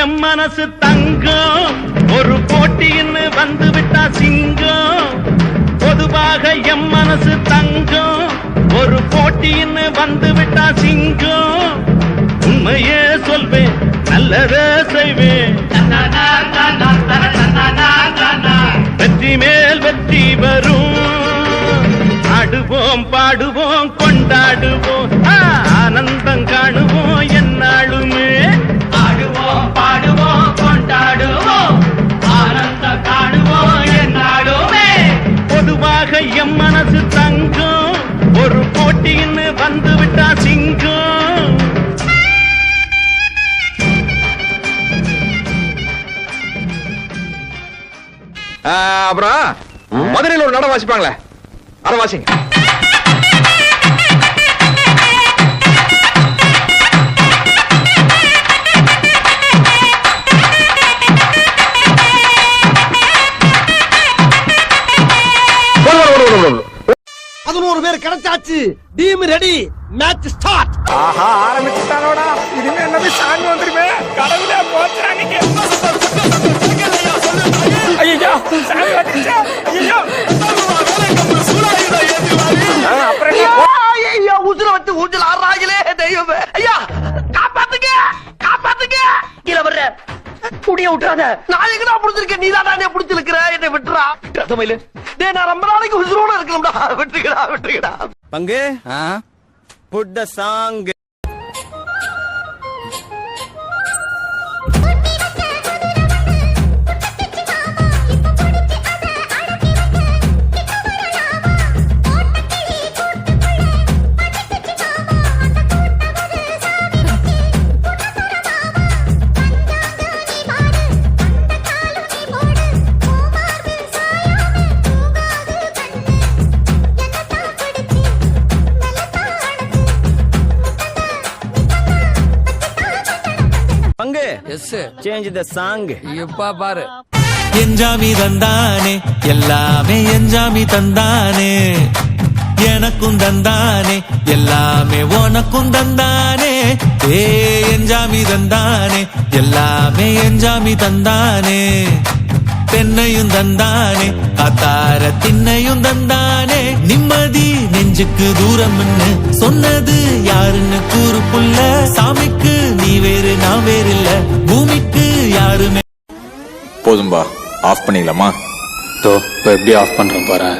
M மனசு தங்கம் ஒரு போட்டின்னு வந்து விட்டா சிங்கம் பொதுவாக எம் மனசு தங்கம் ஒரு போட்டின்னு வந்து விட்டா சிங்கம் உண்மையே சொல்வேன் நல்லதே செய்வேன் வெற்றி மேல் வெற்றி வரும் ஆடுவோம் பாடுவோம் கொண்டாடுவோம் ஆனந்தம் காணுவோம் என்னாலுமே ஆடுவோம் பாடுவோம் கொண்டாடுவோம் ஆனந்தம் காணுவோம் என்னாலுமே பொதுவாக எம் மனசு தங்கம் ஒரு போட்டின்னு வந்து விட்டா சிங்கம் அப்புறம் மதுரையில் ஒரு நடம் வாசிப்பாங்களே அரை வாசிங்க. பதினோரு பேர் கிடைச்சாச்சு. Team ready. Match start. ஆஹா ஆரம்பிச்சுட்டானோடா. இனிமே என்ன சாமி வந்துருமே. கடவுளே போச்சாங்க. ஐயோ சாமி வந்துச்சா. ஐயோ அப்புறம் ஐயா உசுர வச்சு ஊஞ்சல் ஆடுறாங்களே தெய்வமே. ஐயா காப்பாத்துங்க காப்பாத்துங்க. கீழே வர்ற குடிய விட்டுறாத. நான் எங்கடா புடிச்சிருக்கேன். நீதானே புடிச்சிருக்கிற. என்னை விட்டுறா. தமிழ் டேய் நான் ரொம்ப நாளைக்கு உசுரோட இருக்கணும்டா. விட்டுக்கடா விட்டுக்கடா. பங்கு புட் த சாங். பங்கு சேஞ்ச் த சாங். இப்ப பாரு. என்ஜாமி தந்தானே எல்லாமே என்ஜாமி தந்தானே எனக்கும் தந்தானே எல்லாமே உனக்கும் தந்தானே ஏ என்ஜாமி தந்தானே எல்லாமே என்ஜாமி தந்தானே தென்னையும் தந்தானே காத்தார திண்ணையும் தந்தானே நிம்மதி நெஞ்சுக்கு தூரம்னு சொன்னது யாருன்னு கூறு புள்ள சாமிக்கு நீ வேறு நான் வேறு இல்ல பூமிக்கு யாருமே. போதும்பா ஆஃப் பண்ணிக்கலாமா? எப்படி ஆஃப் பண்றேன் பாரு.